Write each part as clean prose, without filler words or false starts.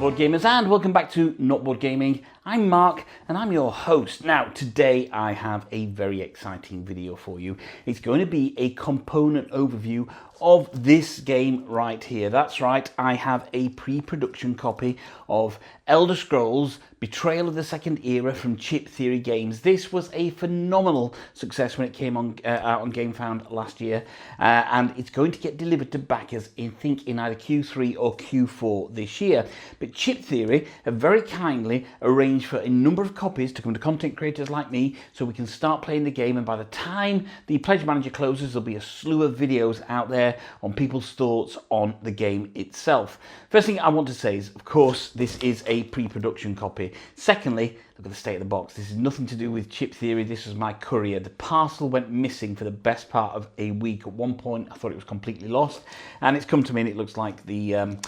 board gamers, and welcome back to Not Board Gaming. I'm Mark and I'm your host. Now today I have a very exciting video for you. It's going to be a component overview of this game right here. That's right, I have a pre-production copy of Elder Scrolls Betrayal of the Second Era from Chip Theory Games. This was a phenomenal success when it came on out on GameFound last year, and it's going to get delivered to backers in either Q3 or Q4 this year. But Chip Theory have very kindly arranged for a number of copies to come to content creators like me so we can start playing the game, and by the time the Pledge Manager closes there'll be a slew of videos out there on people's thoughts on the game itself. First thing I want to say is, of course, this is a pre-production copy. Secondly, look at the state of the box. This is nothing to do with Chip Theory. This was my courier. The parcel went missing for the best part of a week. At one point I thought it was completely lost, and it's come to me and it looks like the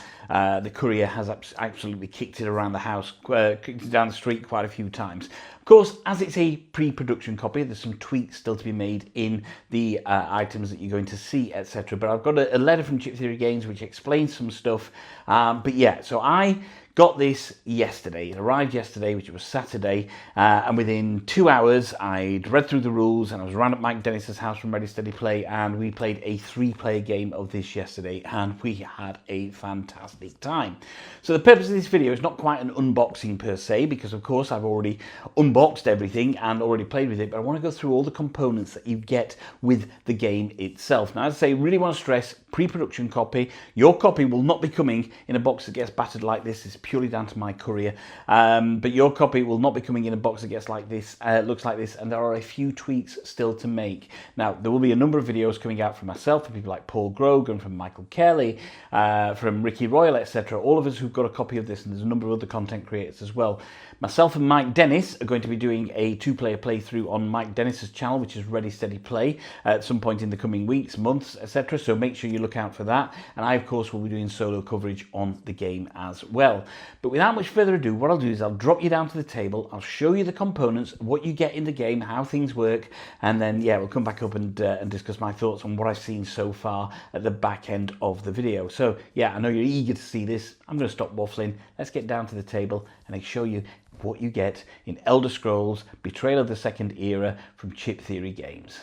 courier has absolutely kicked it around the house, kicked it down the street quite a few times. Of course, as it's a pre-production copy, there's some tweaks still to be made in the items that you're going to see, etc. But I've got a letter from Chip Theory Games which explains some stuff. But yeah, so I got this yesterday. It arrived yesterday, which was Saturday, and within 2 hours I'd read through the rules and I was around at Mike Dennis's house from Ready Steady Play, and we played a 3-player game of this yesterday and we had a fantastic time. So the purpose of this video is not quite an unboxing per se, because of course I've already unboxed everything and already played with it, but I want to go through all the components that you get with the game itself. Now, as I say, really want to stress, pre-production copy. Your copy will not be coming in a box that gets battered like this. It's purely down to my courier, but your copy will not be coming in a box that gets like this, looks like this, and there are a few tweaks still to make. Now, there will be a number of videos coming out from myself, from people like Paul Grogan, from Michael Kelly, from Ricky Royal, etc. All of us who've got a copy of this, and there's a number of other content creators as well. Myself and Mike Dennis are going to be doing a 2-player playthrough on Mike Dennis's channel, which is Ready Steady Play, at some point in the coming weeks, months, etc. So make sure you look out for that. And I, of course, will be doing solo coverage on the game as well. But without much further ado, what I'll do is I'll drop you down to the table, I'll show you the components, what you get in the game, how things work, and then, yeah, we'll come back up and discuss my thoughts on what I've seen so far at the back end of the video. So, yeah, I know you're eager to see this. I'm going to stop waffling. Let's get down to the table and I'll show you what you get in Elder Scrolls Betrayal of the Second Era from Chip Theory Games.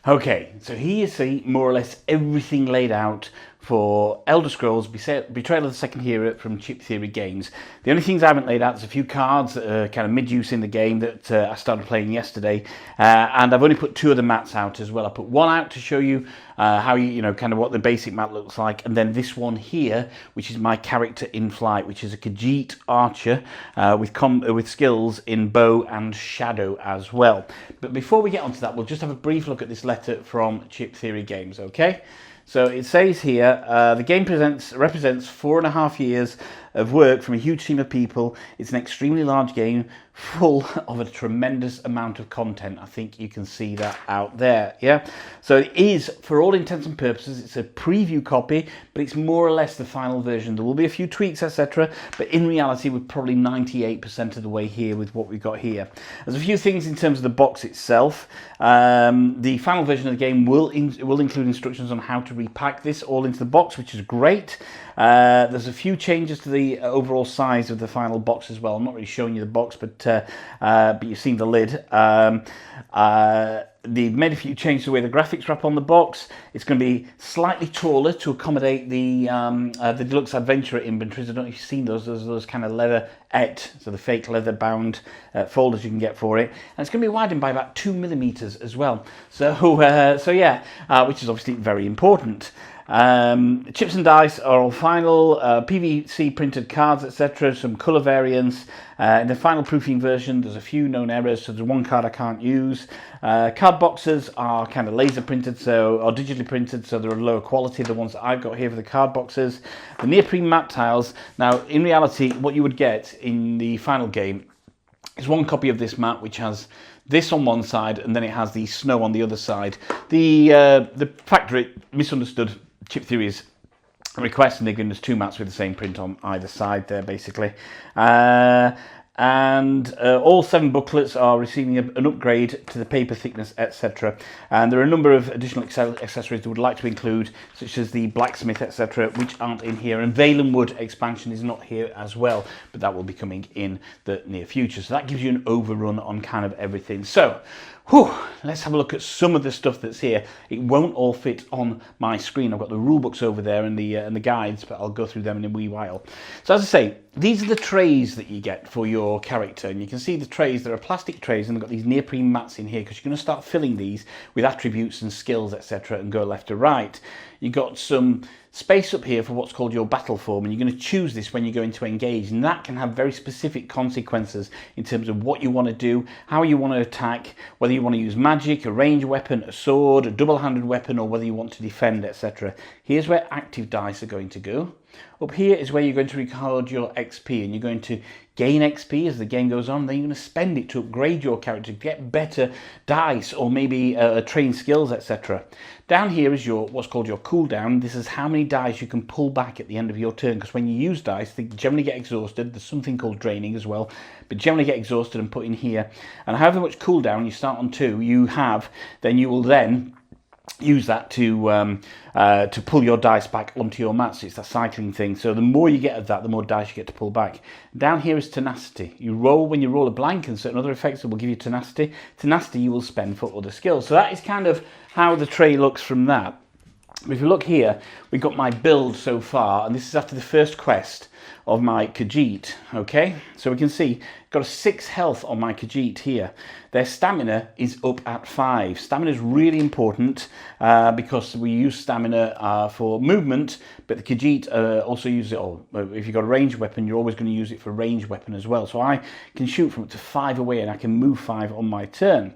Okay, so here you see more or less everything laid out for Elder Scrolls Betrayal of the Second Era from Chip Theory Games. The only things I haven't laid out is a few cards that are kind of mid-use in the game that I started playing yesterday, and I've only put 2 of the mats out as well. I put one out to show you how you know, kind of what the basic mat looks like, and then this one here, which is my character in flight, which is a Khajiit archer with skills in bow and shadow as well. But before we get onto that, we'll just have a brief look at this letter from Chip Theory Games, okay? So it says here, the game represents 4.5 years of work from a huge team of people. It's an extremely large game full of a tremendous amount of content. I think you can see that out there, yeah? So it is, for all intents and purposes, it's a preview copy, but it's more or less the final version. There will be a few tweaks, etc., but in reality, we're probably 98% of the way here with what we've got here. There's a few things in terms of the box itself. The final version of the game will include instructions on how to repack this all into the box, which is great. There's a few changes to the overall size of the final box as well. I'm not really showing you the box, but you've seen the lid. They've made a few changes to the way the graphics wrap on the box. It's going to be slightly taller to accommodate the Deluxe Adventurer inventories. I don't know if you've seen those kind of leatherette, so the fake leather bound folders you can get for it. And it's going to be widened by about 2 millimeters as well. So yeah, which is obviously very important. Chips and dice are all final, PVC printed cards, etc., some colour variants. In the final proofing version, there's a few known errors, so there's one card I can't use. Card boxes are kind of laser printed, or digitally printed, so they're a lower quality, the ones that I've got here for the card boxes. The neoprene mat tiles, now in reality, what you would get in the final game is one copy of this mat, which has this on one side, and then it has the snow on the other side. The factory misunderstood Chip Theory's request, and they're giving us 2 mats with the same print on either side there, basically. and all 7 booklets are receiving an upgrade to the paper thickness, etc. And there are a number of additional accessories that would like to include, such as the blacksmith, etc., which aren't in here, and Valen Wood expansion is not here as well, but that will be coming in the near future. So that gives you an overrun on kind of everything. So let's have a look at some of the stuff that's here. It won't all fit on my screen. I've got the rule books over there and the guides, but I'll go through them in a wee while. So as I say, these are the trays that you get for your character, and you can see the trays. There are plastic trays, and they've got these neoprene mats in here because you're going to start filling these with attributes and skills, etc., and go left to right. You've got some space up here for what's called your battle form, and you're going to choose this when you're going to engage, and that can have very specific consequences in terms of what you want to do, how you want to attack, whether you want to use magic, a ranged weapon, a sword, a double-handed weapon, or whether you want to defend, etc. Here's where active dice are going to go. Up here is where you're going to record your XP, and you're going to gain XP as the game goes on. Then you're going to spend it to upgrade your character, get better dice, or maybe train skills, etc. Down here is your what's called your cooldown. This is how many dice you can pull back at the end of your turn, because when you use dice, they generally get exhausted. There's something called draining as well, but generally get exhausted and put in here. And however much cooldown you start on 2, you have, then you will then use that to pull your dice back onto your mats. It's that cycling thing. So the more you get of that, the more dice you get to pull back. Down here is tenacity. You roll when you roll a blank, and certain other effects that will give you tenacity. Tenacity you will spend for other skills. So that is kind of how the tray looks from that. But if you look here, we've got my build so far, and this is after the first quest of my Khajiit. Okay, so we can see got a 6 health on my Khajiit here. Their stamina is up at 5. Stamina is really important because we use stamina for movement, but the Khajiit also use it. Or if you've got a ranged weapon, you're always going to use it for a ranged weapon as well. So I can shoot from up to 5 away, and I can move 5 on my turn.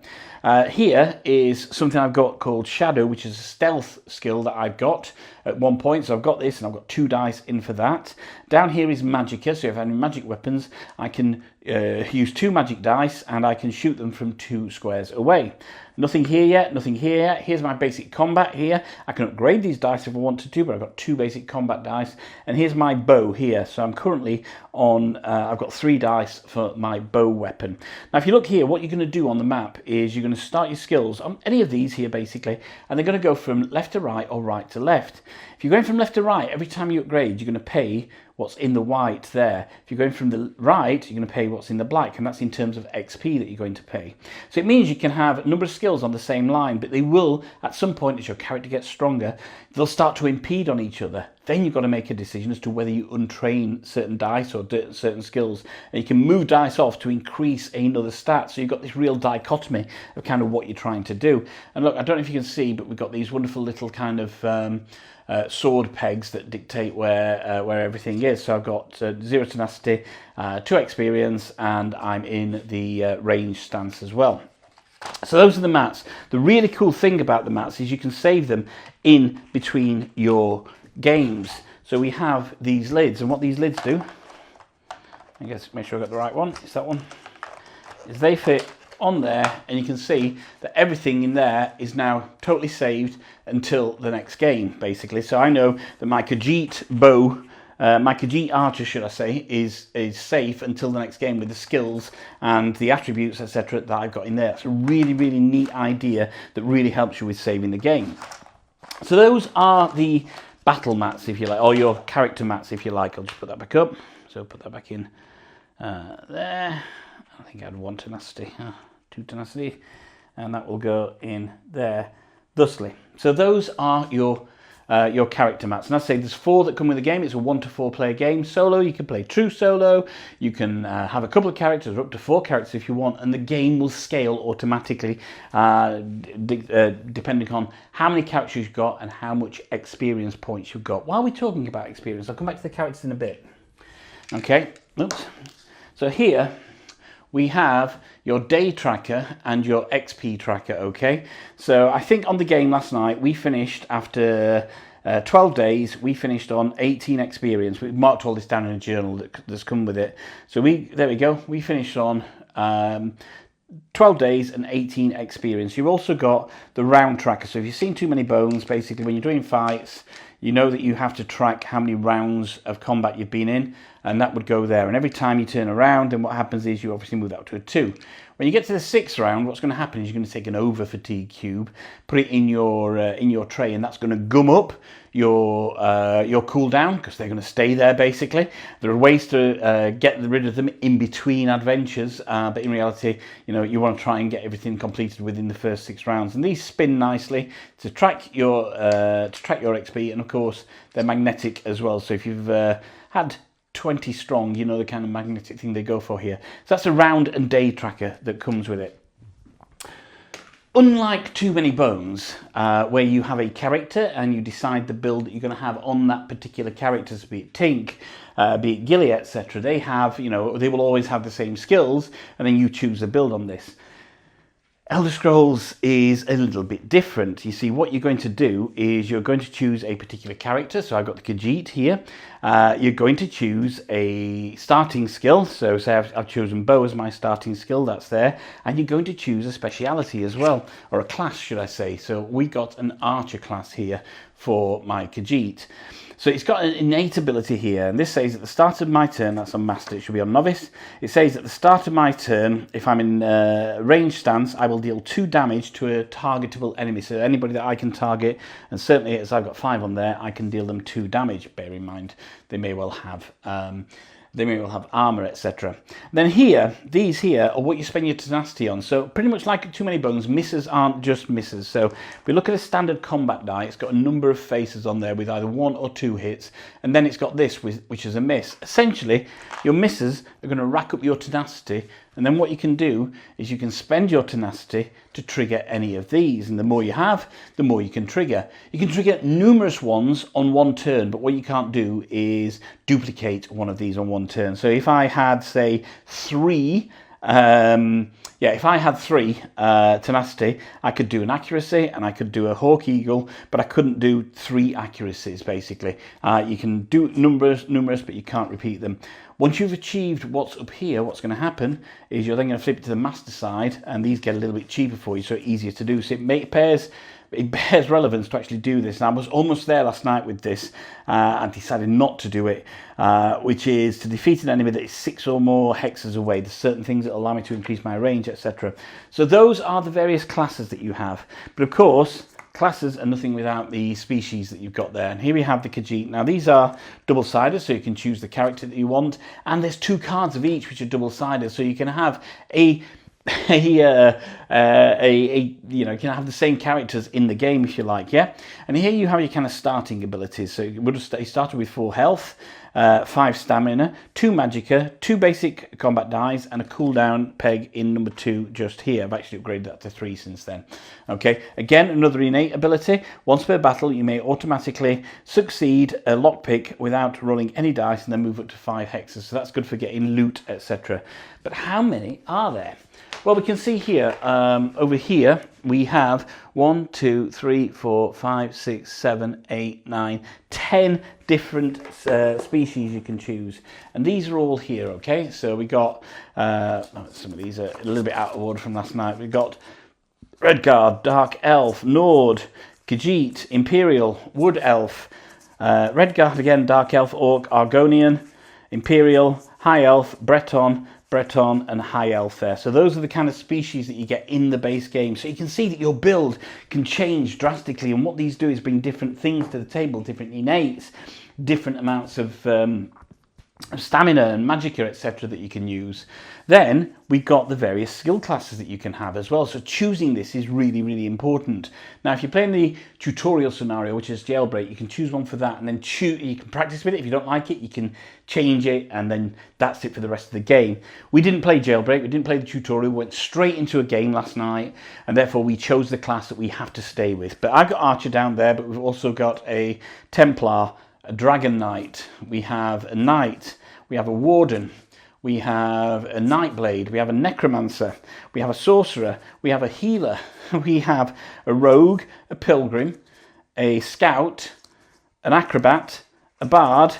Here is something I've got called Shadow, which is a stealth skill that I've got at one point. So I've got this, and I've got 2 dice in for that. Down here is Magicka. So if I have any magic weapons, I can use 2 magic dice, and I can shoot them from 2 squares away. Nothing here yet, nothing here yet. Here's my basic combat here. I can upgrade these dice if I wanted to, but I've got 2 basic combat dice. And here's my bow here. So I'm currently on, I've got 3 dice for my bow weapon. Now if you look here, what you're going to do on the map is you're going to start your skills on any of these here basically, and they're going to go from left to right or right to left. If you're going from left to right, every time you upgrade, you're going to pay what's in the white there. If you're going from the right, you're going to pay what's in the black, and that's in terms of XP that you're going to pay. So it means you can have a number of skills on the same line, but they will, at some point as your character gets stronger, they'll start to impede on each other. Then you've got to make a decision as to whether you untrain certain dice or certain skills, and you can move dice off to increase another stat. So you've got this real dichotomy of kind of what you're trying to do. And look, I don't know if you can see, but we've got these wonderful little kind of sword pegs that dictate where everything is. So I've got 0 tenacity, 2 experience, and I'm in the range stance as well. So those are the mats. The really cool thing about the mats is you can save them in between your games. So we have these lids, and what these lids do, I guess make sure I got the right one, it's that one, is they fit on there, and you can see that everything in there is now totally saved until the next game basically. So I know that my Khajiit bow, my Khajiit archer should I say, is safe until the next game with the skills and the attributes etc that I've got in there. It's a really neat idea that really helps you with saving the game. So those are the battle mats if you like, or your character mats if you like. I'll just put that back up, so put that back in there. I think I had 1 tenacity, 2 tenacity, and that will go in there thusly. So those are your character mats, and as I say, there's 4 that come with the game. It's a 1 to 4 player game. Solo, you can play true solo, you can have a couple of characters or up to 4 characters if you want, and the game will scale automatically depending on how many characters you've got and how much experience points you've got. While we're talking about experience, I'll come back to the characters in a bit. Okay, oops. So here we have your day tracker and your XP tracker, okay? So I think on the game last night, we finished after 12 days, we finished on 18 experience. We marked all this down in a journal that's come with it. So there we go, we finished on 12 days and 18 experience. You've also got the round tracker. So if you've seen too many bones, basically when you're doing fights, you know that you have to track how many rounds of combat you've been in, and that would go there. And every time you turn around, then what happens is you obviously move that to a 2. When you get to the 6th round, what's going to happen is you're going to take an over fatigue cube, put it in your tray, and that's going to gum up your cooldown, because they're going to stay there basically. There are ways to get rid of them in between adventures, but in reality, you know, you want to try and get everything completed within the first 6 rounds. And these spin nicely to track your XP, and of course they're magnetic as well. So if you've had 20 strong, you know the kind of magnetic thing they go for here. So that's a round and day tracker that comes with it. Unlike Too Many Bones, where you have a character and you decide the build that you're going to have on that particular character, so be it Tink, be it Gilly, etc., they have, you know, they will always have the same skills, and then you choose a build on this. Elder Scrolls is a little bit different. You see, what you're going to do is you're going to choose a particular character. So I've got the Khajiit here. You're going to choose a starting skill. So say I've chosen bow as my starting skill, that's there. And you're going to choose a speciality as well, or a class, should I say. So we got an archer class here for my Khajiit. So it's got an innate ability here, and this says at the start of my turn, that's on master, it should be on novice. It says at the start of my turn, if I'm in range stance, I will deal 2 damage to a targetable enemy. So anybody that I can target, and certainly as I've got 5 on there, I can deal them 2 damage. Bear in mind, they may well have armor, etc. Then here, these here are what you spend your tenacity on. So pretty much like Too Many Bones, misses aren't just misses. So if we look at a standard combat die, it's got a number of faces on there with either 1 or 2 hits, and then it's got this, which is a miss. Essentially, your misses are going to rack up your tenacity, and then what you can do is you can spend your tenacity to trigger any of these, and the more you have, the more you can trigger. You can trigger numerous ones on one turn, but what you can't do is duplicate one of these on one turn. So if I had, say, 3, if I had 3 tenacity, I could do an accuracy and I could do a hawk eagle, but I couldn't do 3 accuracies basically. You can do numerous, but you can't repeat them. Once you've achieved what's up here, what's going to happen is you're then going to flip it to the master side, and these get a little bit cheaper for you, so easier to do. So it bears relevance to actually do this. And I was almost there last night with this and decided not to do it, which is to defeat an enemy that is 6 or more hexes away. There's certain things that allow me to increase my range, etc. So those are the various classes that you have. But of course, classes are nothing without the species that you've got there. And here we have the Khajiit. Now these are double-sided, so you can choose the character that you want. And there's 2 cards of each which are double-sided, so you can have you can have the same characters in the game if you like, yeah. And here you have your kind of starting abilities. So you would have started with 4 health, 5 stamina, 2 magicka, 2 basic combat dies, and a cooldown peg in number 2 just here. I've actually upgraded that to 3 since then. Okay, again, another innate ability. Once per battle, you may automatically succeed a lockpick without rolling any dice, and then move up to 5 hexes. So that's good for getting loot, etc. But how many are there? Well, we can see here, over here, we have 1, 2, 3, 4, 5, 6, 7, 8, 9, 10 different species you can choose. And these are all here, okay? So we got, some of these are a little bit out of order from last night. We've got Redguard, Dark Elf, Nord, Khajiit, Imperial, Wood Elf, Redguard again, Dark Elf, Orc, Argonian, Imperial, High Elf, Breton, and High Elf there. So those are the kind of species that you get in the base game. So you can see that your build can change drastically, and what these do is bring different things to the table, different innates, different amounts of stamina and magicka, etc. that you can use. Then we've got the various skill classes that you can have as well. So choosing this is really, really important. Now, if you're playing the tutorial scenario, which is Jailbreak, you can choose one for that, and then you can practice with it. If you don't like it, you can change it, and then that's it for the rest of the game. We didn't play Jailbreak, we didn't play the tutorial, we went straight into a game last night, and therefore we chose the class that we have to stay with. But I've got Archer down there, but we've also got a Templar, a Dragon Knight, we have a Knight, we have a Warden, we have a Nightblade, we have a Necromancer, we have a Sorcerer, we have a Healer, we have a Rogue, a Pilgrim, a Scout, an Acrobat, a Bard,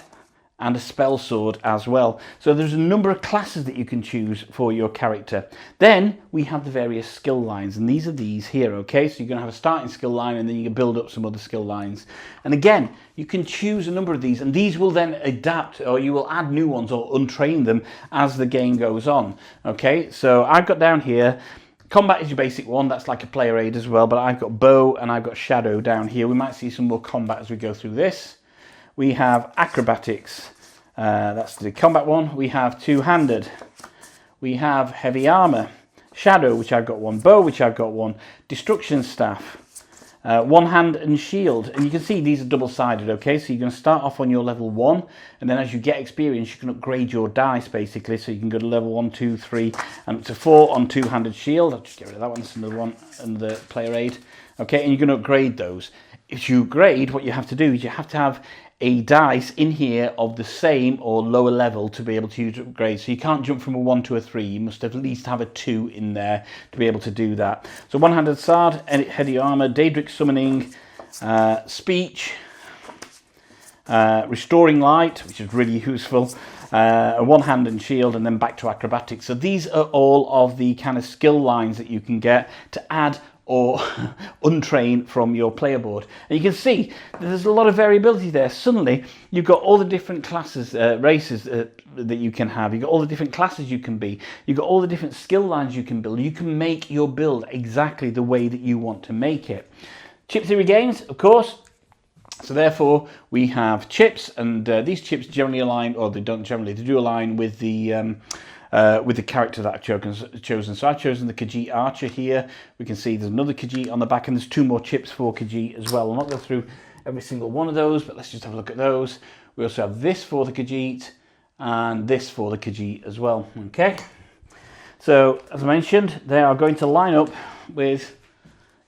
and a spell sword as well. So there's a number of classes that you can choose for your character. Then we have the various skill lines, and these are these here, okay? So you're going to have a starting skill line, and then you can build up some other skill lines. And again, you can choose a number of these, and these will then adapt, or you will add new ones or untrain them as the game goes on, okay? So I've got down here, combat is your basic one, that's like a player aid as well, but I've got bow and I've got shadow down here. We might see some more combat as we go through this. We have acrobatics, that's the combat one. We have two-handed. We have heavy armor, shadow, which I've got one, bow, which I've got one, destruction staff, one hand and shield. And you can see these are double-sided, okay? So you're going to start off on your level 1, and then as you get experience, you can upgrade your dice, basically. So you can go to level 1, 2, 3, and up to 4 on two-handed shield. I'll just get rid of that one, that's another one, and the player aid. Okay, and you're going to upgrade those. If you upgrade, what you have to do is you have to have a dice in here of the same or lower level to be able to use upgrade. So you can't jump from a 1 to a 3. You must at least have a 2 in there to be able to do that. So one-handed sword, heavy armor, Daedric summoning, speech, restoring light, which is really useful, one hand and shield, and then back to acrobatics. So these are all of the kind of skill lines that you can get to add or untrain from your player board. And you can see there's a lot of variability there. Suddenly you've got all the different classes, races that you can have. You've got all the different classes you can be. You've got all the different skill lines you can build. You can make your build exactly the way that you want to make it. Chip theory games, of course. So therefore we have chips, and these chips generally align, or they don't generally, they do align with the character that I've chosen. So I've chosen the Khajiit Archer here. We can see there's another Khajiit on the back, and there's 2 more chips for Khajiit as well. I'll not go through every single one of those, but let's just have a look at those. We also have this for the Khajiit, and this for the Khajiit as well, okay? So, as I mentioned, they are going to line up with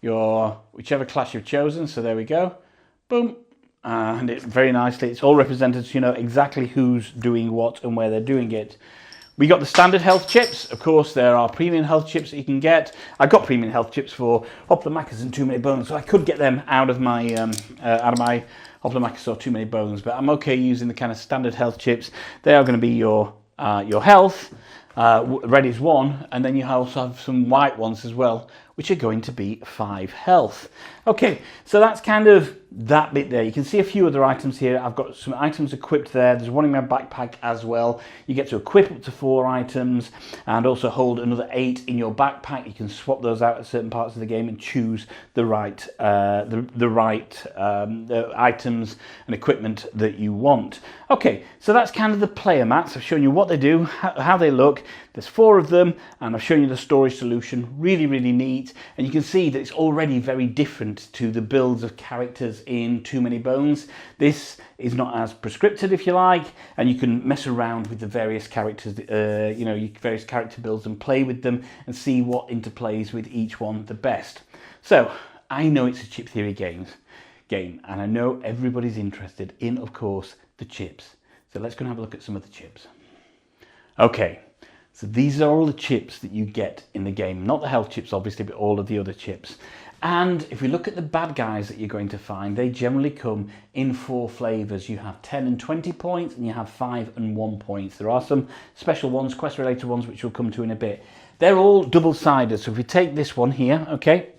your whichever class you've chosen. So there we go. Boom. And it very nicely, it's all represented so you know exactly who's doing what and where they're doing it. We got the standard health chips. Of course, there are premium health chips that you can get. I got premium health chips for Hoplomachus and Too Many Bones, so I could get them out of my Hoplomachus or Too Many Bones, but I'm okay using the kind of standard health chips. They are going to be your health. Red is 1, and then you also have some white ones as well, which are going to be 5 health. Okay, so that's kind of that bit there. You can see a few other items here. I've got some items equipped there. There's one in my backpack as well. You get to equip up to 4 items and also hold another 8 in your backpack. You can swap those out at certain parts of the game and choose the right items and equipment that you want. Okay, so that's kind of the player mats. I've shown you what they do, how they look. There's 4 of them, and I've shown you the storage solution. Really, really neat. And you can see that it's already very different to the builds of characters in Too Many Bones. This is not as prescriptive, if you like, and you can mess around with the various characters, various character builds, and play with them and see what interplays with each one the best. So I know it's a chip theory game, and I know everybody's interested in, of course, the chips. So let's go and have a look at some of the chips. Okay. So these are all the chips that you get in the game. Not the health chips, obviously, but all of the other chips. And if we look at the bad guys that you're going to find, they generally come in 4 flavors. You have 10 and 20 points, and you have 5 and 1 points. There are some special ones, quest-related ones, which we'll come to in a bit. They're all double-sided. So if we take this one here, okay,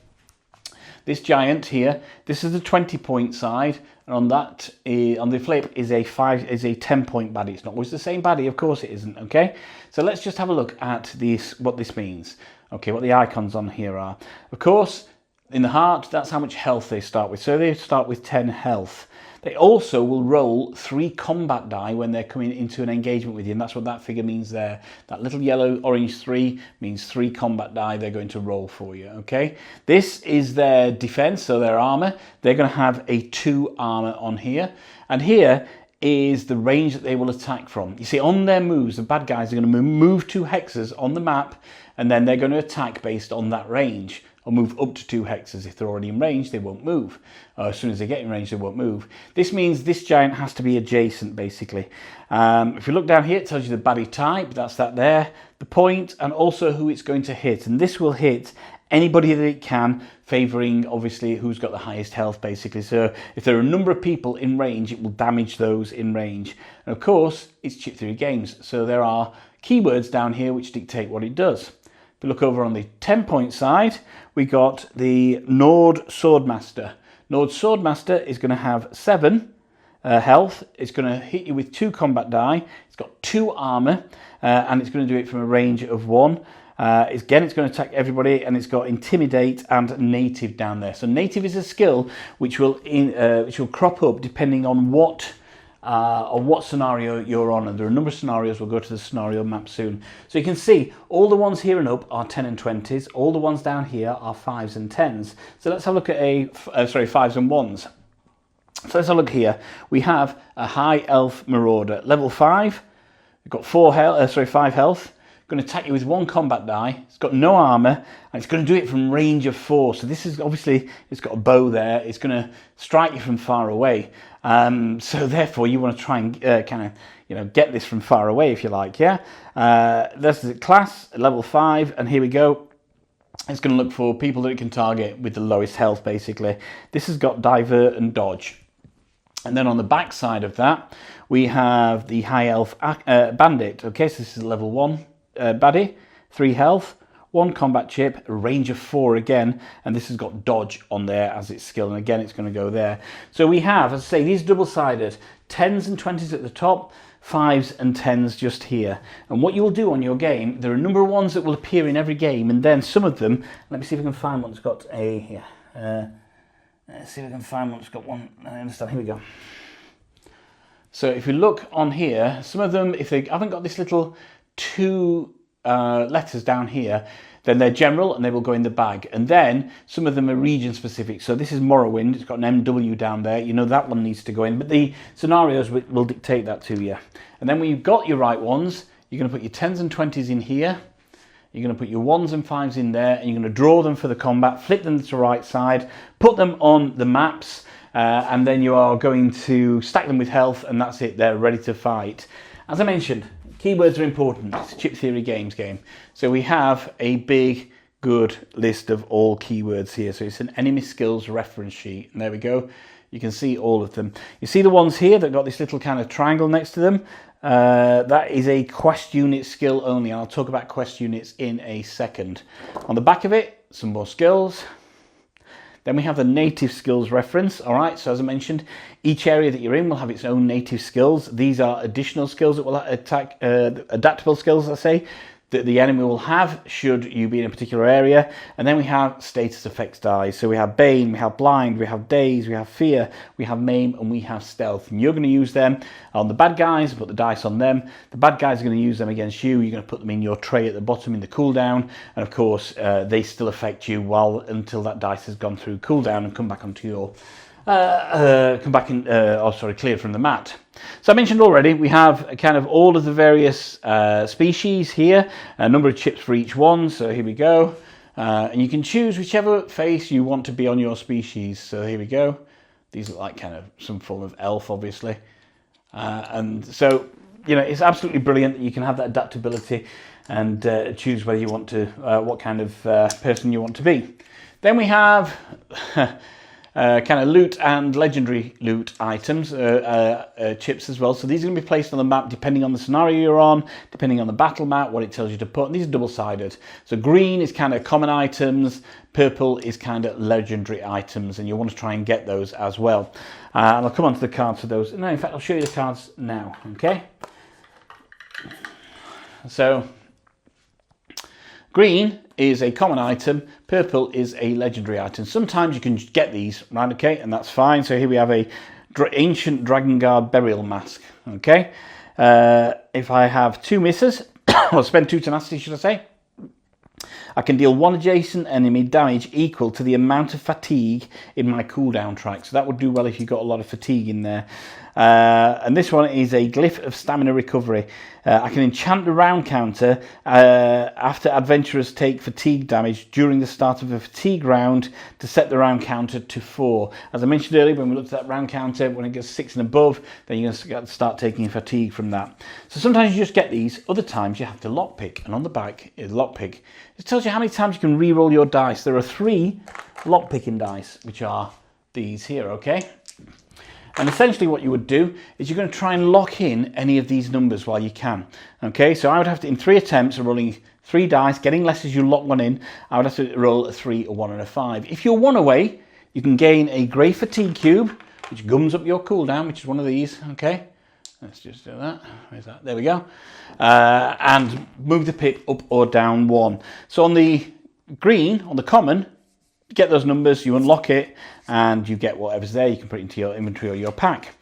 this giant here, this is the 20-point side, and on that, on the flip, is a 10-point baddie. It's not always the same baddie, of course it isn't, okay? So let's just have a look at this, what this means. Okay, what the icons on here are. Of course, in the heart, that's how much health they start with. So they start with 10 health. They also will roll 3 combat die when they're coming into an engagement with you, and that's what that figure means there. That little yellow orange 3 means 3 combat die they're going to roll for you, okay? This is their defense, so their armor. They're going to have a 2 armor on here, and here is the range that they will attack from. You see, on their moves, the bad guys are going to move 2 hexes on the map, and then they're going to attack based on that range, or move up to 2 hexes. If they're already in range, they won't move. As soon as they get in range, they won't move. This means this giant has to be adjacent, basically. If you look down here, it tells you the baddie type. That's that there, the point, and also who it's going to hit. And this will hit anybody that it can, favouring obviously who's got the highest health basically. So if there are a number of people in range, it will damage those in range. And of course, it's chip theory games. So there are keywords down here which dictate what it does. If we look over on the 10-point side, we got the Nord Swordmaster. Nord Swordmaster is going to have 7 health. It's going to hit you with 2 combat die. It's got 2 armor, and it's going to do it from a range of 1. Again, it's going to attack everybody, and it's got Intimidate and Native down there. So Native is a skill which will crop up depending on what scenario you're on, and there are a number of scenarios. We'll go to the scenario map soon. So you can see all the ones here and up are 10 and 20s. All the ones down here are 5s and 10s. So let's have a look at 5s and 1s. So let's have a look here. We have a High Elf Marauder, level 5. We've got 5 health. Going to attack you with 1 combat die. It's got no armor, and it's going to do it from range of 4. So this is obviously, it's got a bow there. It's going to strike you from far away. So therefore, you want to try and get this from far away, if you like. Yeah. This is a class level 5, and here we go. It's going to look for people that it can target with the lowest health, basically. This has got Divert and Dodge. And then on the back side of that, we have the High Elf Bandit. Okay, so this is level 1 baddie, 3 health, 1 combat chip, a range of 4 again, and this has got Dodge on there as its skill, and again it's going to go there. So we have, as I say, these double-sided 10s and 20s at the top, 5s and 10s just here. And what you will do on your game, there are a number of ones that will appear in every game, and then some of them, let me see if I can find one that's got a, let's see if I can find one that's got one, I understand, here we go. So if you look on here, some of them, if they haven't got this little 2 letters down here, then they're general and they will go in the bag. And then some of them are region specific. So this is Morrowind, it's got an MW down there, you know that one needs to go in, but the scenarios will dictate that to you. And then when you've got your right ones, you're going to put your 10s and 20s in here, you're going to put your 1s and 5s in there, and you're going to draw them for the combat, flip them to the right side, put them on the maps, and then you are going to stack them with health, and that's it, they're ready to fight. As I mentioned, keywords are important. It's a chip theory games game. So we have a big, good list of all keywords here. So it's an enemy skills reference sheet. And there we go. You can see all of them. You see the ones here that got this little kind of triangle next to them? That is a quest unit skill only. And I'll talk about quest units in a second. On the back of it, some more skills. Then we have the native skills reference. All right, so as I mentioned, each area that you're in will have its own native skills. These are additional skills that will attack, adaptable skills, I say, that the enemy will have should you be in a particular area. And then we have status effects dice. So we have Bane, we have Blind, we have Daze, we have Fear, we have Maim, and we have Stealth. And you're going to use them on the bad guys, put the dice on them. The bad guys are going to use them against you. You're going to put them in your tray at the bottom in the cooldown. And of course, they still affect you until that dice has gone through cooldown and come back onto your cleared from the mat. So I mentioned already, we have kind of all of the various species here, a number of chips for each one. So here we go. And you can choose whichever face you want to be on your species. So here we go. These look like kind of some form of elf, obviously. And so, you know, it's absolutely brilliant that you can have that adaptability and choose whether you want to, what kind of person you want to be. Then we have kind of loot and legendary loot items, chips as well. So these are going to be placed on the map depending on the scenario you're on, depending on the battle map, what it tells you to put. And these are double-sided. So green is kind of common items, purple is kind of legendary items, and you want to try and get those as well. And I'll come on to the cards for those. No, in fact, I'll show you the cards now, okay? So green is a common item, purple is a legendary item. Sometimes you can get these, right, okay, and that's fine. So here we have a ancient Dragon Guard burial mask, okay. If I have 2 misses, or spend 2 tenacity, should I say, I can deal 1 adjacent enemy damage equal to the amount of fatigue in my cooldown track. So that would do well if you've got a lot of fatigue in there. And this one is a glyph of stamina recovery. I can enchant the round counter after adventurers take fatigue damage during the start of a fatigue round to set the round counter to 4. As I mentioned earlier, when we looked at that round counter, when it gets 6 and above, then you're going to start taking fatigue from that. So sometimes you just get these, other times you have to lockpick, and on the back is lockpick. It tells you how many times you can re-roll your dice. There are 3 lockpicking dice, which are these here, okay? And essentially what you would do is you're going to try and lock in any of these numbers while you can. Okay, so I would have to, in 3 attempts of rolling 3 dice, getting less as you lock one in, I would have to roll a 3, a 1 and a 5. If you're 1 away, you can gain a grey fatigue cube, which gums up your cooldown, which is one of these, okay? Let's just do that. Where's that? There we go. And move the pip up or down 1. So on the green, on the common, you get those numbers, you unlock it, and you get whatever's there. You can put it into your inventory or your pack.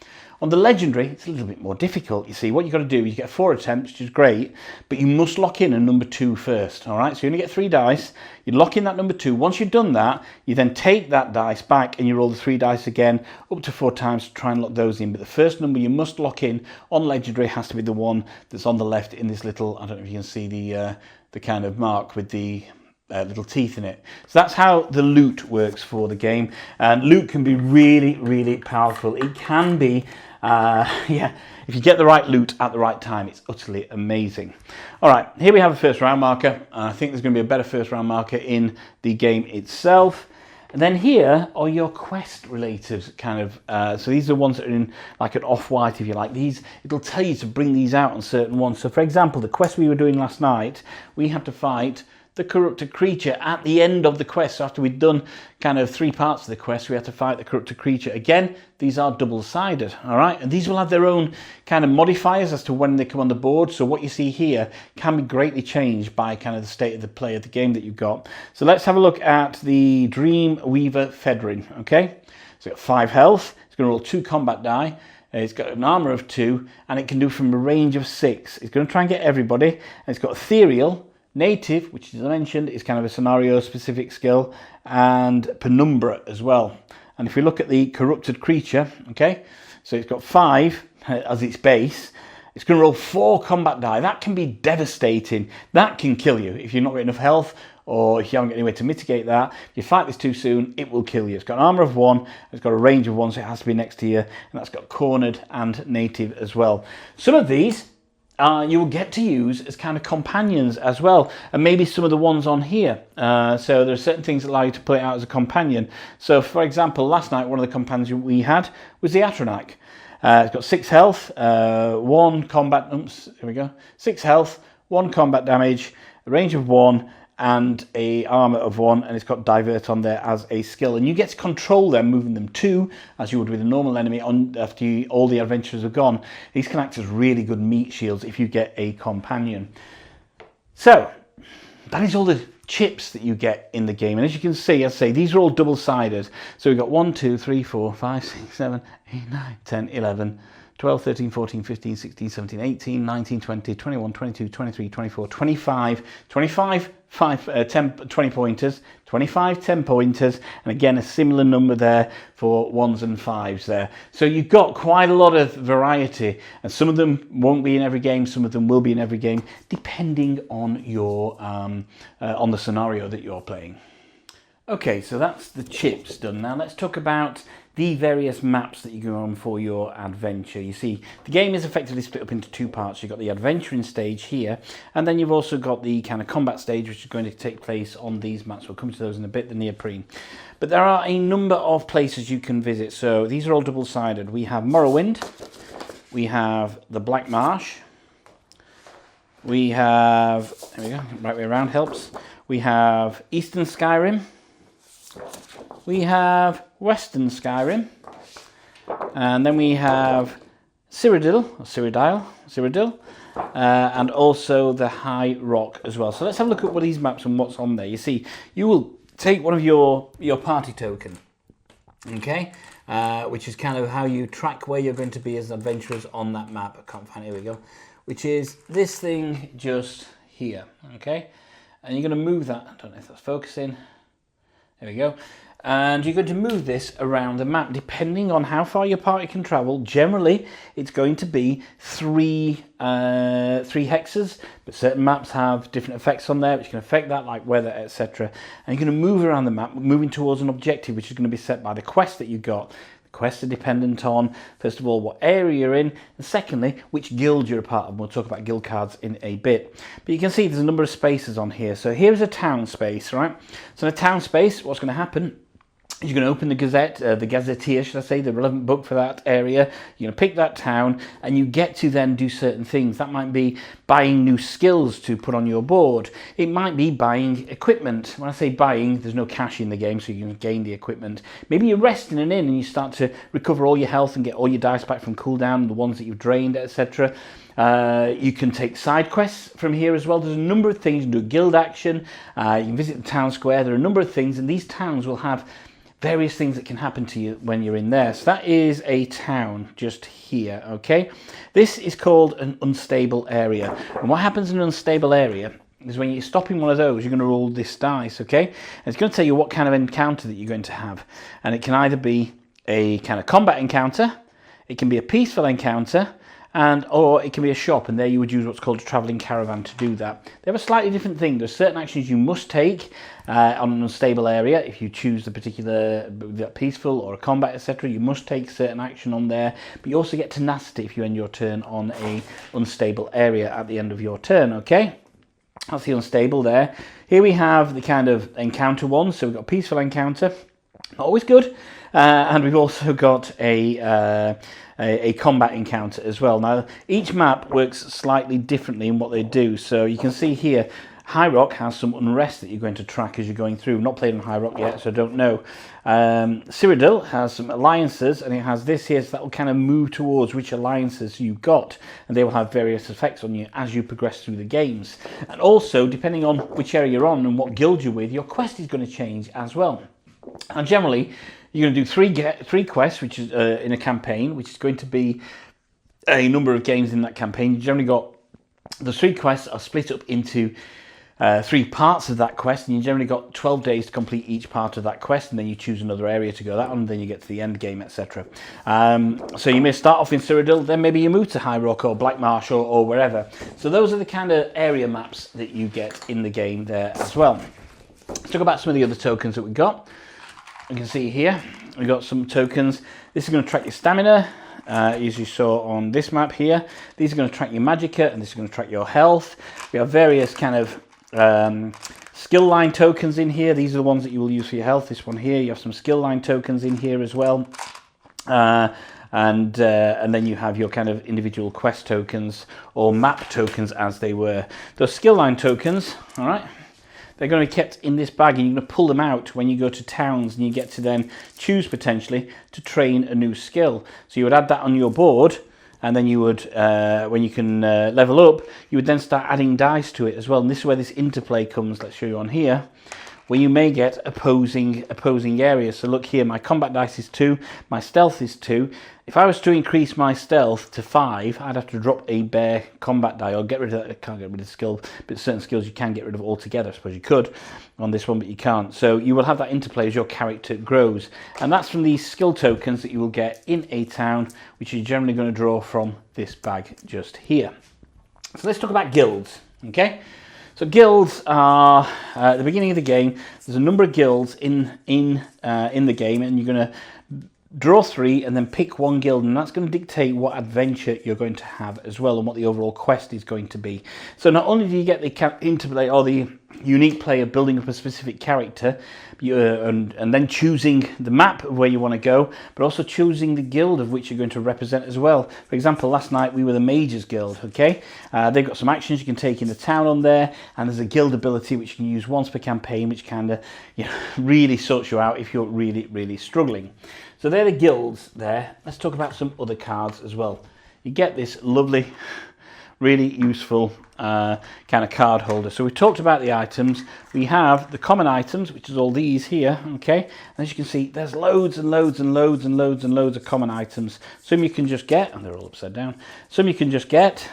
On the legendary, it's a little bit more difficult. You see, what you've got to do is you get 4 attempts, which is great, but you must lock in a number 2 first, all right? So you only get 3 dice, you lock in that number 2. Once you've done that, you then take that dice back and you roll the 3 dice again, up to 4 times to try and lock those in. But the first number you must lock in on legendary has to be the one that's on the left in this little, I don't know if you can see the kind of mark with the little teeth in it. So that's how the loot works for the game, and loot can be really, really powerful. It can be, yeah, if you get the right loot at the right time, it's utterly amazing. All right, here we have a first round marker. I think there's going to be a better first round marker in the game itself. And then here are your quest related kind of, so these are the ones that are in like an off-white, if you like. These, it'll tell you to bring these out on certain ones. So for example, the quest we were doing last night, we had to fight the corrupted creature at the end of the quest. So after we'd done kind of 3 parts of the quest, we had to fight the corrupted creature. Again, these are double-sided, all right? And these will have their own kind of modifiers as to when they come on the board. So what you see here can be greatly changed by kind of the state of the play of the game that you've got. So let's have a look at the Dream Weaver Fedrin, okay? So it's got 5 health. It's going to roll 2 combat die. It's got an armor of 2, and it can do from a range of 6. It's going to try and get everybody. And it's got ethereal, native, which as I mentioned is kind of a scenario specific skill, and penumbra as well. And if we look at the corrupted creature, okay, so it's got 5 as its base. It's going to roll 4 combat die. That can be devastating. That can kill you if you're not got enough health, or if you haven't got any way to mitigate that. If you fight this too soon, it will kill you. It's got an armor of 1, it's got a range of 1, so it has to be next to you, and that's got cornered and native as well. Some of these you will get to use as kind of companions as well, and maybe some of the ones on here. So there are certain things that allow you to play it out as a companion. So for example, last night one of the companions we had was the Atronak. It's got 6 health, 1 combat, here we go, 6 health, 1 combat damage, a range of 1, and a armor of 1, and it's got divert on there as a skill, and you get to control them, moving them 2 as you would with a normal enemy on after all the adventurers are gone. These can act as really good meat shields if you get a companion. So that is all the chips that you get in the game, and as you can see, as I say, these are all double-sided. So we've got 1, 2, 3, 4, 5, 6, 7, 8, 9, 10, 11, 12, 13, 14, 15, 16, 17, 18, 19, 20, 21, 22, 23, 24, 25, 20 pointers, 25 10 pointers, and again a similar number there for 1s and 5s there. So you've got quite a lot of variety, and some of them won't be in every game, some of them will be in every game, depending on your on the scenario that you're playing. Okay, so that's the chips done. Now let's talk about the various maps that you go on for your adventure. You see, the game is effectively split up into 2 parts. You've got the adventuring stage here, and then you've also got the kind of combat stage, which is going to take place on these maps. We'll come to those in a bit, the neoprene. But there are a number of places you can visit. So these are all double-sided. We have Morrowind, we have the Black Marsh, we have, there we go, right way around helps. We have Eastern Skyrim, we have Western Skyrim, and then we have Cyrodiil, and also the High Rock as well. So let's have a look at what these maps and what's on there. You see, you will take one of your party token, okay, which is kind of how you track where you're going to be as adventurers on that map. I can't find it, here we go, which is this thing just here, okay, and you're going to move that, I don't know if that's focusing. There we go. and you're going to move this around the map depending on how far your party can travel. Generally, it's going to be three hexes, but certain maps have different effects on there which can affect that, like weather, etc. And you're going to move around the map, moving towards an objective which is going to be set by the quest that you got. Quests are dependent on, first of all, what area you're in, and secondly, which guild you're a part of. We'll talk about guild cards in a bit. But you can see there's a number of spaces on here. So here's a town space, right? So in a town space, what's going to happen? You're going to open the Gazette, the Gazetteer, should I say, the relevant book for that area. You're going to pick that town, and you get to then do certain things. That might be buying new skills to put on your board. It might be buying equipment. When I say buying, there's no cash in the game, so you can gain the equipment. Maybe you rest in an inn, and you start to recover all your health and get all your dice back from cooldown, the ones that you've drained, etc. You can take side quests from here as well. There's a number of things. You can do a guild action. You can visit the town square. There are a number of things, and these towns will have various things that can happen to you when you're in there. So that is a town just here, okay? This is called an unstable area. And what happens in an unstable area is when you stop in one of those, you're going to roll this dice, okay? And it's going to tell you what kind of encounter that you're going to have. And it can either be a kind of combat encounter, it can be a peaceful encounter, or it can be a shop, and there you would use what's called a travelling caravan to do that. They have a slightly different thing. There's certain actions you must take on an unstable area. If you choose the particular peaceful or a combat, etc., you must take certain action on there. But you also get tenacity if you end your turn on a unstable area at the end of your turn, okay? That's the unstable there. Here we have the kind of encounter ones. So we've got a peaceful encounter, always good. And we've also got a combat encounter as well. Now, each map works slightly differently in what they do. So you can see here, High Rock has some unrest that you're going to track as you're going through. Not played on High Rock yet, so I don't know. Cyrodiil has some alliances, and it has this here, so that will kind of move towards which alliances you've got, and they will have various effects on you as you progress through the games. And also, depending on which area you're on and what guild you're with, your quest is going to change as well. And generally, you're going to do three quests, which is in a campaign, which is going to be a number of games in that campaign. You generally got the 3 quests are split up into 3 parts of that quest, and you generally got 12 days to complete each part of that quest, and then you choose another area to go that one, and then you get to the end game, etc. So you may start off in Cyrodiil, then maybe you move to High Rock or Black Marsh or wherever. So those are the kind of area maps that you get in the game there as well. Let's talk about some of the other tokens that we got. You can see here, we've got some tokens. This is going to track your stamina, as you saw on this map here. These are going to track your magicka, and this is going to track your health. We have various kind of skill line tokens in here. These are the ones that you will use for your health. This one here, you have some skill line tokens in here as well. And then you have your kind of individual quest tokens, or map tokens as they were. Those skill line tokens, all right, they're going to be kept in this bag, and you're going to pull them out when you go to towns, and you get to then choose potentially to train a new skill. So you would add that on your board, and then you would, when you can level up, you would then start adding dice to it as well. And this is where this interplay comes. Let's show you on here, where you may get opposing areas. So look here, my combat dice is 2, my stealth is 2. If I was to increase my stealth to 5, I'd have to drop a bare combat die, or get rid of that. I can't get rid of skill, but certain skills you can get rid of altogether. I suppose you could on this one, but you can't. So you will have that interplay as your character grows. And that's from these skill tokens that you will get in a town, which you're generally going to draw from this bag just here. So let's talk about guilds, okay? So guilds are at the beginning of the game. There's a number of guilds in the game, and you're going to draw 3 and then pick 1 guild, and that's going to dictate what adventure you're going to have as well, and what the overall quest is going to be. So not only do you get the interplay or the unique play of building up a specific character, and then choosing the map of where you want to go, but also choosing the guild of which you're going to represent as well. For example, last night we were the Mages Guild, okay? They've got some actions you can take in the town on there, and there's a guild ability which you can use once per campaign, which kind of really sorts you out if you're really, really struggling. So they're the guilds there. Let's talk about some other cards as well. You get this lovely, really useful kind of card holder. So we talked about the items. We have the common items, which is all these here, okay? And as you can see, there's loads and loads and loads and loads and loads of common items. Some you can just get, and they're all upside down. Some you can just get,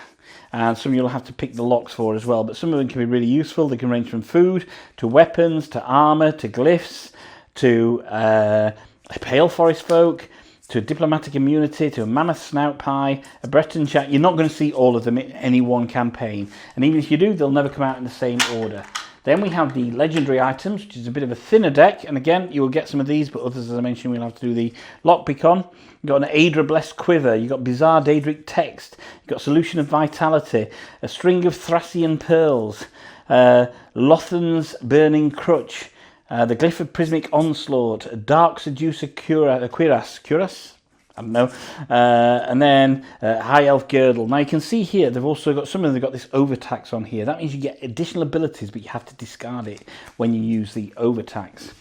and some you'll have to pick the locks for as well. But some of them can be really useful. They can range from food to weapons to armor to glyphs to a pale forest folk, to a diplomatic immunity, to a mammoth snout pie, a Breton chat. You're not going to see all of them in any one campaign. And even if you do, they'll never come out in the same order. Then we have the legendary items, which is a bit of a thinner deck. And again, you will get some of these, but others, as I mentioned, we'll have to do the lockpick on. You've got an Aedra Blessed Quiver. You've got Bizarre Daedric Text. You've got Solution of Vitality. A String of Thracian Pearls. Lothan's Burning Crutch. The Glyph of Prismic Onslaught, a Dark Seducer Cuirass, I don't know, and then High Elf Girdle. Now you can see here, they've also got, some of them have got this overtax on here. That means you get additional abilities, but you have to discard it when you use the overtax.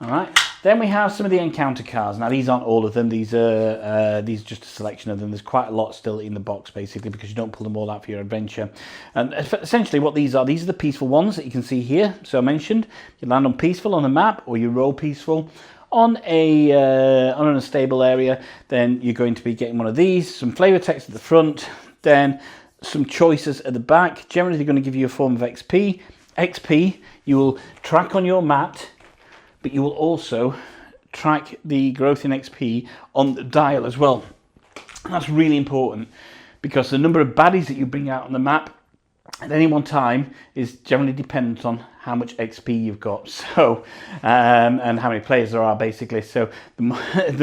All right. Then we have some of the encounter cards. Now these aren't all of them. These are just a selection of them. There's quite a lot still in the box, basically, because you don't pull them all out for your adventure. And essentially what these are the peaceful ones that you can see here. So I mentioned, you land on peaceful on the map, or you roll peaceful on an unstable area. Then you're going to be getting one of these, some flavor text at the front, then some choices at the back. Generally, they're going to give you a form of XP. XP you will track on your mat, but you will also track the growth in XP on the dial as well. And that's really important, because the number of baddies that you bring out on the map at any one time is generally dependent on how much XP you've got, so and how many players there are, basically. So the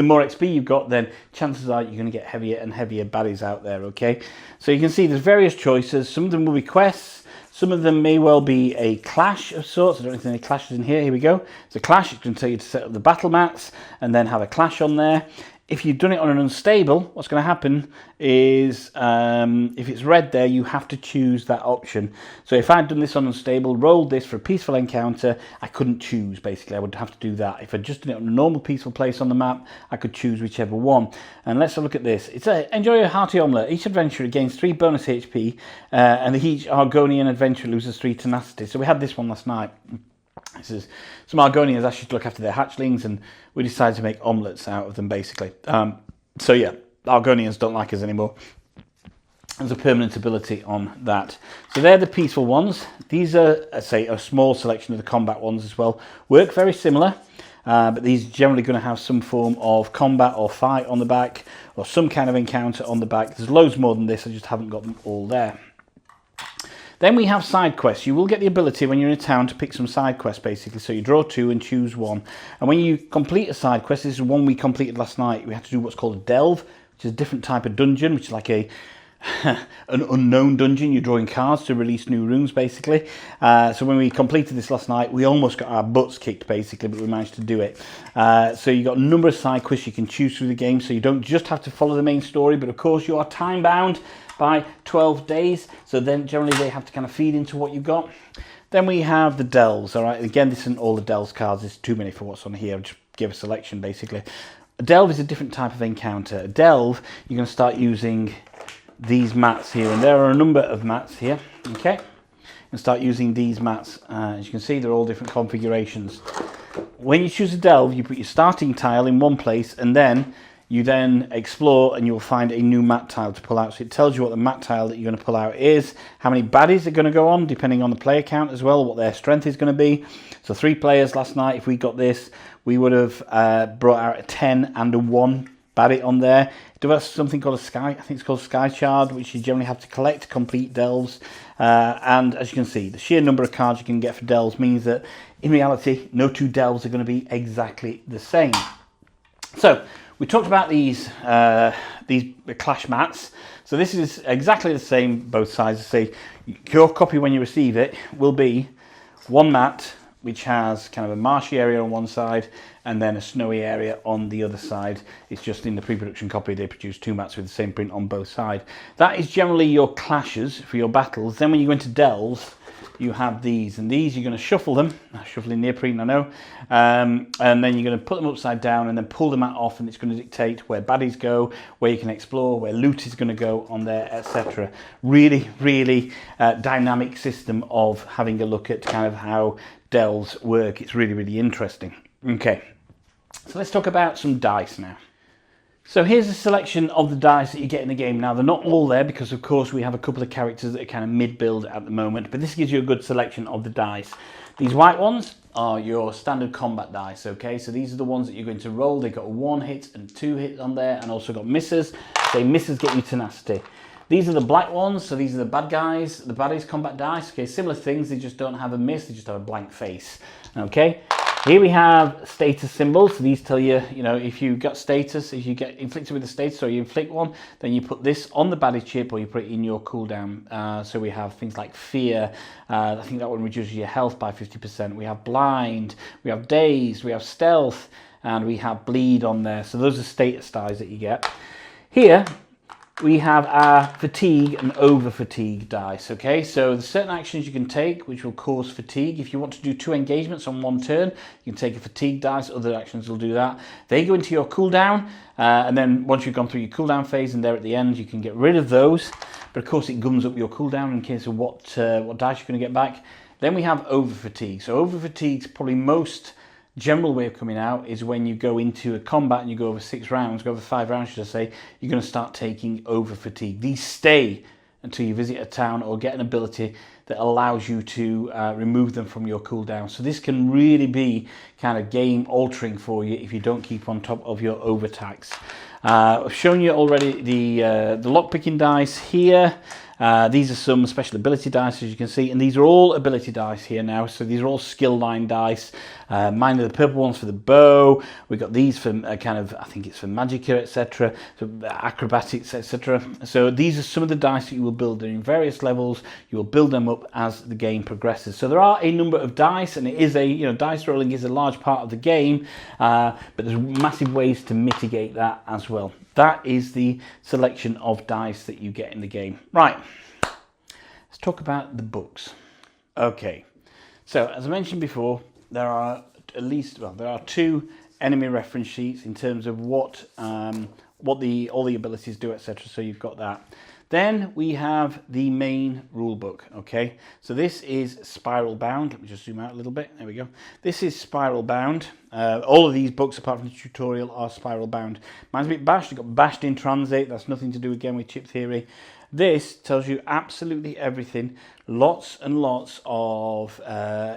more XP you've got, then chances are you're going to get heavier and heavier baddies out there. Okay, so you can see there's various choices. Some of them will be quests. Some of them may well be a clash of sorts. I don't think any clashes in here. Here we go. It's a clash. It's going to tell you to set up the battle mats and then have a clash on there. If you've done it on an unstable, what's going to happen is if it's red there, you have to choose that option. So if I'd done this on unstable, rolled this for a peaceful encounter, I couldn't choose, basically. I would have to do that. If I'd just done it on a normal peaceful place on the map, I could choose whichever one. And let's have a look at this. It's enjoy a hearty omelette. Each adventurer gains 3 bonus HP, and each Argonian adventurer loses 3 tenacity. So we had this one last night. This is some Argonians actually look after their hatchlings, and we decided to make omelettes out of them, basically. So yeah, Argonians don't like us anymore. There's a permanent ability on that. So they're the peaceful ones. These are, say, a small selection of the combat ones as well. Work very similar, but these are generally going to have some form of combat or fight on the back, or some kind of encounter on the back. There's loads more than this, I just haven't got them all there. Then we have side quests. You will get the ability when you're in a town to pick some side quests, basically. So you draw 2 and choose one. And when you complete a side quest, this is one we completed last night. We had to do what's called a delve, which is a different type of dungeon, which is like an unknown dungeon. You're drawing cards to release new rooms, basically. So when we completed this last night, we almost got our butts kicked, basically, but we managed to do it. So you've got a number of side quests you can choose through the game, so you don't just have to follow the main story, but of course you are time bound by 12 days, so then generally they have to kind of feed into what you've got. Then we have the delves. All right, again, this isn't all the delves cards, it's too many for what's on here. I'll just give a selection, basically. A delve is a different type of encounter. A delve, you're going to start using these mats here, and there are a number of mats here. Okay, and start using these mats. As you can see, they're all different configurations. When you choose a delve, you put your starting tile in one place, and then you then explore and you'll find a new mat tile to pull out. So it tells you what the mat tile that you're going to pull out is, how many baddies are going to go on, depending on the player count as well, what their strength is going to be. So 3 players last night, if we got this, we would have brought out a 10 and a 1 baddie on there. It does something called a sky, I think it's called Sky Shard, which you generally have to collect to complete delves. And as you can see, the sheer number of cards you can get for delves means that in reality, no 2 delves are going to be exactly the same. So we talked about these clash mats. So this is exactly the same, both sides. Say your copy when you receive it will be 1 mat, which has kind of a marshy area on one side and then a snowy area on the other side. It's just in the pre-production copy they produce 2 mats with the same print on both sides. That is generally your clashes for your battles. Then when you go into delves, you have these, and these you're going to shuffle them, shuffling neoprene, I know, and then you're going to put them upside down and then pull the mat off, and it's going to dictate where baddies go, where you can explore, where loot is going to go on there, etc. Really, really dynamic system of having a look at kind of how delves work. It's really, really interesting. Okay, so let's talk about some dice now. So here's a selection of the dice that you get in the game. Now, they're not all there because, of course, we have a couple of characters that are kind of mid-build at the moment, but this gives you a good selection of the dice. These white ones are your standard combat dice, okay? So these are the ones that you're going to roll. They've got a 1 hit and 2 hits on there, and also got misses. So misses get you tenacity. These are the black ones, so these are the bad guys, the baddies combat dice. Okay, similar things, they just don't have a miss, they just have a blank face. Okay, here we have status symbols. So these tell you, you know, if you got status, if you get inflicted with a status or you inflict one, then you put this on the baddie chip or you put it in your cooldown. So we have things like fear. I think that one reduces your health by 50%. We have blind, we have dazed, we have stealth, and we have bleed on there. So those are status dice that you get. Here we have our fatigue and over fatigue dice. Okay, so there's certain actions you can take which will cause fatigue. If you want to do 2 engagements on 1 turn, you can take a fatigue dice. Other actions will do that. They go into your cooldown, and then once you've gone through your cooldown phase and they're at the end, you can get rid of those. But of course, it gums up your cooldown in case of what dice you're going to get back. Then we have over fatigue. So over fatigue's probably most general way of coming out is when you go into a combat and you go over 6 rounds, go over 5 rounds, should I say, you're going to start taking over fatigue. These stay until you visit a town or get an ability that allows you to remove them from your cooldown. So this can really be kind of game altering for you if you don't keep on top of your over attacks. I've shown you already the lockpicking dice here. These are some special ability dice, as you can see, and these are all ability dice here now. So these are all skill line dice. Mine are the purple ones for the bow. We've got these for kind of, I think it's for magicka, etc. So acrobatics, etc. So these are some of the dice that you will build in various levels. You will build them up as the game progresses. So there are a number of dice, and it is a, you know, dice rolling is a large part of the game, but there's massive ways to mitigate that as well. That is the selection of dice that you get in the game. Right, let's talk about the books. Okay, so as I mentioned before, there are at least, well, there are 2 enemy reference sheets in terms of what all the abilities do, etc. So you've got that. Then we have the main rule book, okay? So this is spiral bound. Let me just zoom out a little bit. There we go. This is spiral bound. All of these books, apart from the tutorial, are spiral bound. Mine's a bit bashed. It got bashed in transit. That's nothing to do, again, with chip theory. This tells you absolutely everything. Lots and lots of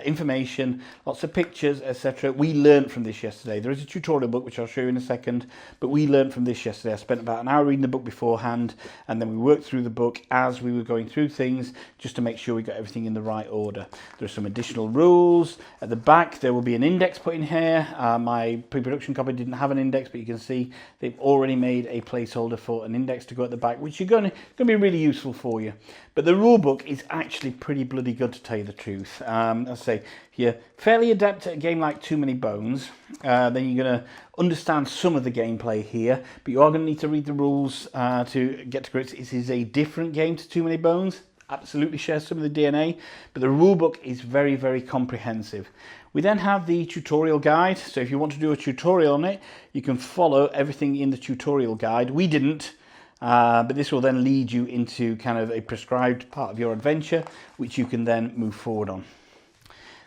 information, lots of pictures, etc. We learned from this yesterday. There is a tutorial book, which I'll show you in a second, but we learned from this yesterday. I spent about an hour reading the book beforehand, and then we worked through the book as we were going through things, just to make sure we got everything in the right order. There are some additional rules. At the back, there will be an index put in here. My pre-production copy didn't have an index, but you can see they've already made a placeholder for an index to go at the back, which is going to be really useful for you. But the rule book is actually pretty bloody good, to tell you the truth. I'll say, if you're fairly adept at a game like Too Many Bones, then you're going to understand some of the gameplay here, but you are going to need to read the rules to get to grips. This is a different game to Too Many Bones. Absolutely shares some of the DNA, but the rule book is very, very comprehensive. We then have the tutorial guide. So if you want to do a tutorial on it, you can follow everything in the tutorial guide. We didn't. But this will then lead you into kind of a prescribed part of your adventure, which you can then move forward on.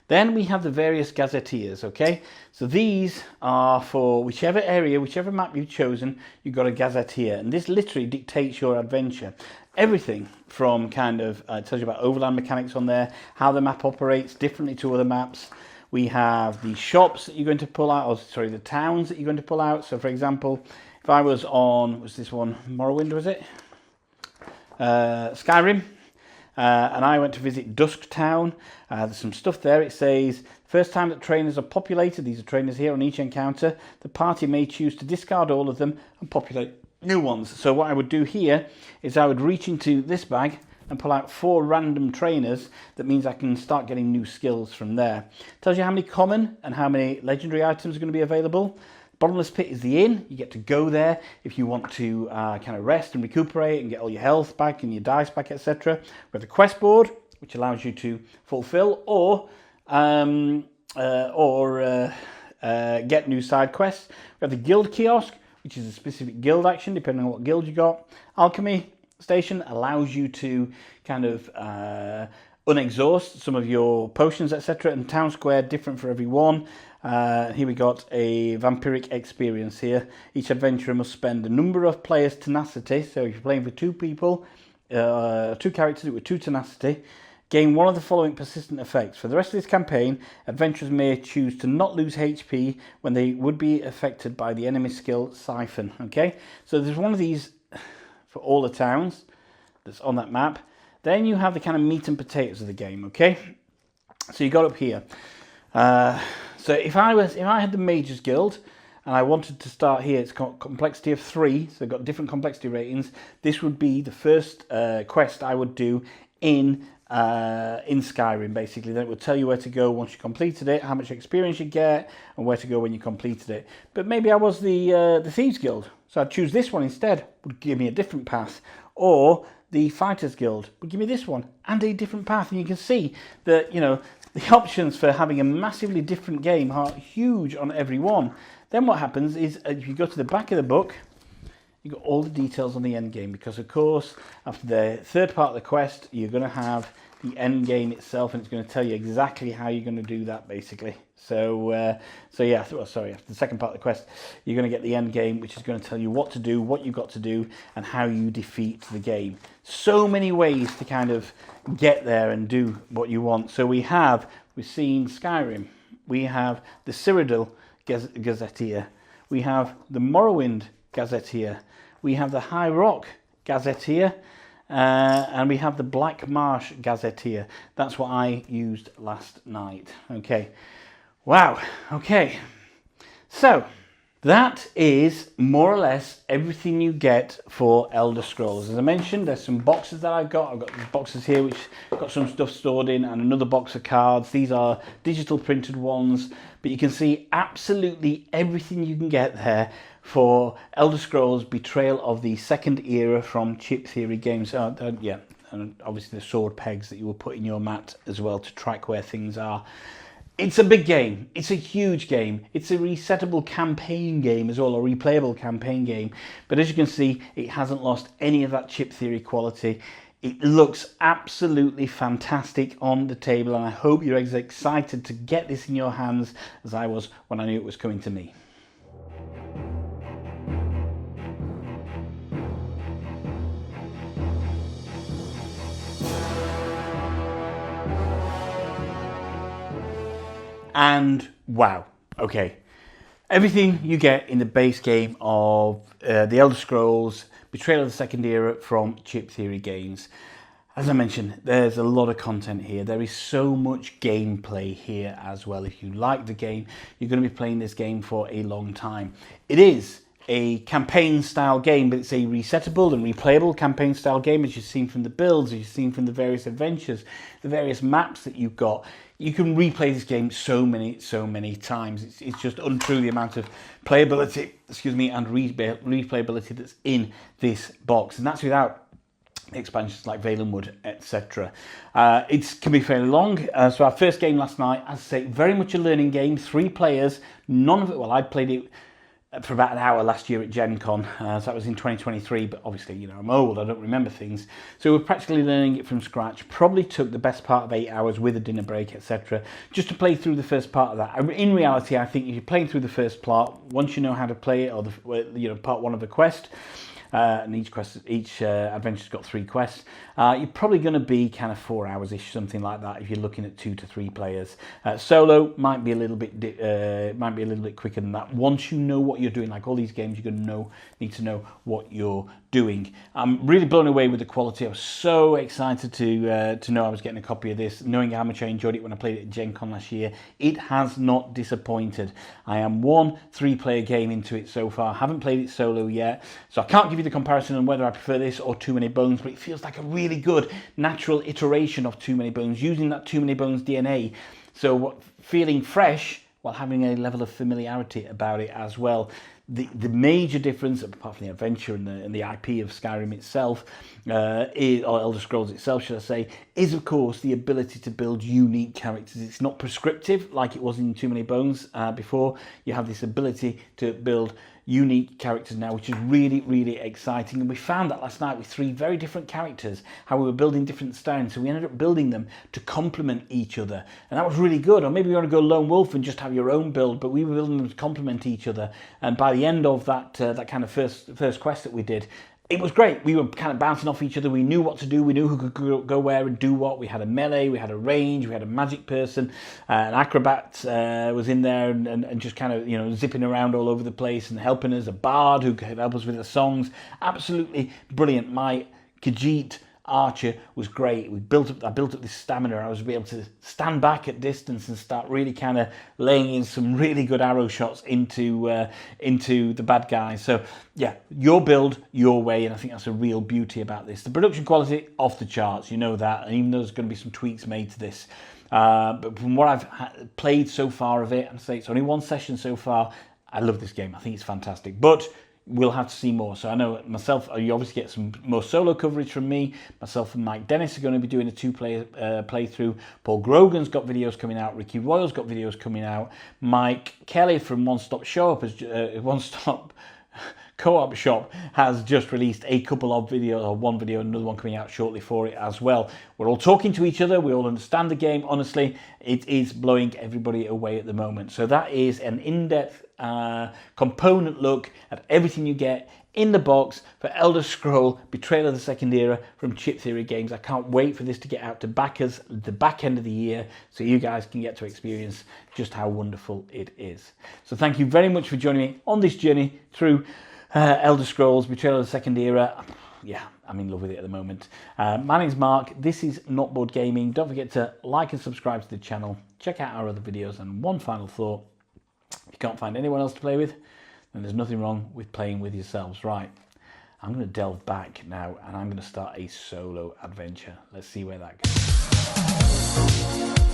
Then we have the various gazetteers, okay? So these are for whichever area, whichever map you've chosen, you've got a gazetteer. And this literally dictates your adventure. Everything from kind of, it tells you about overland mechanics on there, how the map operates differently to other maps. We have the shops that you're going to pull out, or sorry, the towns that you're going to pull out. So for example, if I was on, was this one Morrowind, was it? Skyrim, and I went to visit Dusktown. There's some stuff there. It says, first time that trainers are populated, these are trainers here on each encounter, the party may choose to discard all of them and populate new ones. So what I would do here is I would reach into this bag and pull out 4 random trainers. That means I can start getting new skills from there. Tells you how many common and how many legendary items are going to be available. Bottomless pit is the inn. You get to go there if you want to kind of rest and recuperate and get all your health back and your dice back, etc. We have the quest board, which allows you to fulfill or get new side quests. We have the guild kiosk, which is a specific guild action depending on what guild you got. Alchemy station allows you to kind of unexhaust some of your potions, etc. And town square, different for every one. Here we got a vampiric experience here. Each adventurer must spend a number of players' tenacity. So if you're playing for 2 people, 2 characters with 2 tenacity, Gain one of the following persistent effects. For the rest of this campaign, adventurers may choose to not lose HP when they would be affected by the enemy skill Siphon. Okay, so there's one of these for all the towns that's on that map. Then you have the kind of meat and potatoes of the game. Okay, so you got up here. So if I had the Mages Guild and I wanted to start here, it's got complexity of 3, so I've got different complexity ratings. This would be the first quest I would do in Skyrim, basically. Then it would tell you where to go once you completed it, how much experience you get, and where to go when you completed it. But maybe I was the Thieves Guild, so I'd choose this one instead. It would give me a different path. Or the Fighters Guild would give me this one and a different path. And you can see that, you know, the options for having a massively different game are huge on every one. Then what happens is, if you go to the back of the book, you've got all the details on the end game, because of course after the third part of the quest you're going to have the end game itself, and it's going to tell you exactly how you're going to do that, basically. So yeah, well, sorry, after the second part of the quest you're going to get the end game, which is going to tell you what to do, what you've got to do, and how you defeat the game. So many ways to kind of get there and do what you want. So we've seen Skyrim, we have the Cyrodiil Gazetteer, we have the Morrowind Gazetteer, we have the High Rock Gazetteer, and we have the Black Marsh Gazetteer. That's what I used last night. Okay, wow, okay, so that is more or less everything you get for Elder Scrolls. As I mentioned, there's some boxes that I've got these boxes here which got some stuff stored in, and another box of cards. These are digital printed ones, but you can see absolutely everything you can get there for Elder Scrolls Betrayal of the Second Era from Chip Theory Games. Yeah, and obviously the sword pegs that you will put in your mat as well to track where things are. It's a big game. It's a huge game. It's a resettable campaign game as well, a replayable campaign game. But as you can see, it hasn't lost any of that Chip Theory quality. It looks absolutely fantastic on the table, and I hope you're as excited to get this in your hands as I was when I knew it was coming to me. And wow, okay, everything you get in the base game of the Elder Scrolls Betrayal of the Second Era from Chip Theory Games. As I mentioned, there's a lot of content here. There is so much gameplay here as well. If you like the game, you're going to be playing this game for a long time. It is a campaign style game, but it's a resettable and replayable campaign style game, as you've seen from the builds, as you've seen from the various adventures, the various maps that you've got. You can replay this game so many times. It's just untrue the amount of playability, and replayability that's in this box, and that's without expansions like Valenwood, etc. It can be fairly long. So our first game last night, as I say, very much a learning game. 3 players, none of it. Well, I played it for about an hour last year at Gen Con, so that was in 2023, but obviously, you know, I'm old, I don't remember things, so we're practically learning it from scratch. Probably took the best part of 8 hours with a dinner break, etc., just to play through the first part of that. In reality, I think if you're playing through the first part, once you know how to play it, or part 1 of the quest, and each adventure's got 3 quests. You're probably going to be kind of 4 hours-ish, something like that, if you're looking at 2 to 3 players. Solo might be a little bit quicker than that. Once you know what you're doing, like all these games, you're going to need to know what you're doing. I'm really blown away with the quality. I was so excited to know I was getting a copy of this, knowing how much I enjoyed it when I played it at Gen Con last year. It has not disappointed. I am 1 3-player game into it so far. Haven't played it solo yet, so I can't give you the comparison on whether I prefer this or Too Many Bones, but it feels like a really good natural iteration of Too Many Bones, using that Too Many Bones DNA. So feeling fresh while having a level of familiarity about it as well. The major difference, apart from the adventure and the IP of Skyrim itself, or Elder Scrolls itself, should I say, is of course the ability to build unique characters. It's not prescriptive like it was in Too Many Bones before. You have this ability to build unique characters now, which is really exciting. And we found that last night with 3 very different characters, how we were building different styles, so we ended up building them to complement each other, and that was really good. Or maybe you want to go lone wolf and just have your own build, but we were building them to complement each other. And by the end of that kind of first quest that we did, it was great. We were kind of bouncing off each other. We knew what to do. We knew who could go where and do what. We had a melee, we had a range, we had a magic person, an acrobat was in there and just kind of, you know, zipping around all over the place and helping us. A bard who could help us with the songs. Absolutely brilliant. My Khajiit archer was great. I built up this stamina. I was able to stand back at distance and start really kind of laying in some really good arrow shots into the bad guys. So yeah, your build, your way, and I think that's a real beauty about this. The production quality off the charts, you know that, and even though there's going to be some tweaks made to this, but from what I've played so far of it, and say it's only one session so far, I love this game. I think it's fantastic, but we'll have to see more. So I know myself, you obviously get some more solo coverage from me. Myself and Mike Dennis are going to be doing a two-player playthrough. Paul Grogan's got videos coming out. Ricky Royal's got videos coming out. Mike Kelly from One Stop Co-op Shop has just released a couple of videos, or one video, another one coming out shortly for it as well. We're all talking to each other. We all understand the game. Honestly, it is blowing everybody away at the moment. So that is an in-depth component look at everything you get in the box for Elder Scroll Betrayal of the Second Era from Chip Theory Games. I can't wait for this to get out to backers at the back end of the year so you guys can get to experience just how wonderful it is. So thank you very much for joining me on this journey through Elder Scrolls Betrayal of the Second Era. Yeah, I'm in love with it at the moment. My name's Mark. This is Not Board Gaming. Don't forget to like and subscribe to the channel. Check out our other videos. And one final thought. If you can't find anyone else to play with, then there's nothing wrong with playing with yourselves. Right, I'm going to delve back now and I'm going to start a solo adventure. Let's see where that goes.